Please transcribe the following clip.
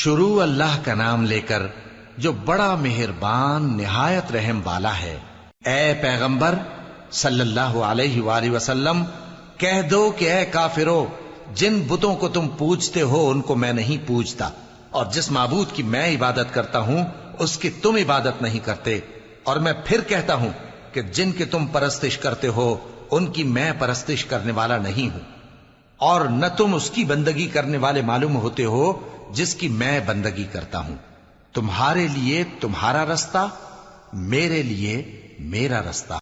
शुरू अल्लाह का नाम लेकर जो बड़ा मेहरबान निहायत रहम वाला है। ए पैगंबर सल्लल्लाहु अलैहि वसल्लम, कह दो कि ए काफिरो, जिन बुतों को तुम पूजते हो उनको मैं नहीं पूजता, और जिस माबूद की मैं इबादत करता हूं उसकी तुम इबादत नहीं करते। और मैं फिर कहता हूं कि जिनकी तुम परस्तिश करते हो उनकी मैं परस्तिश करने वाला नहीं हूं, और न तुम उसकी बंदगी करने वाले मालूम होते हो जिसकी मैं बंदगी करता हूं। तुम्हारे लिए तुम्हारा रास्ता, मेरे लिए मेरा रास्ता।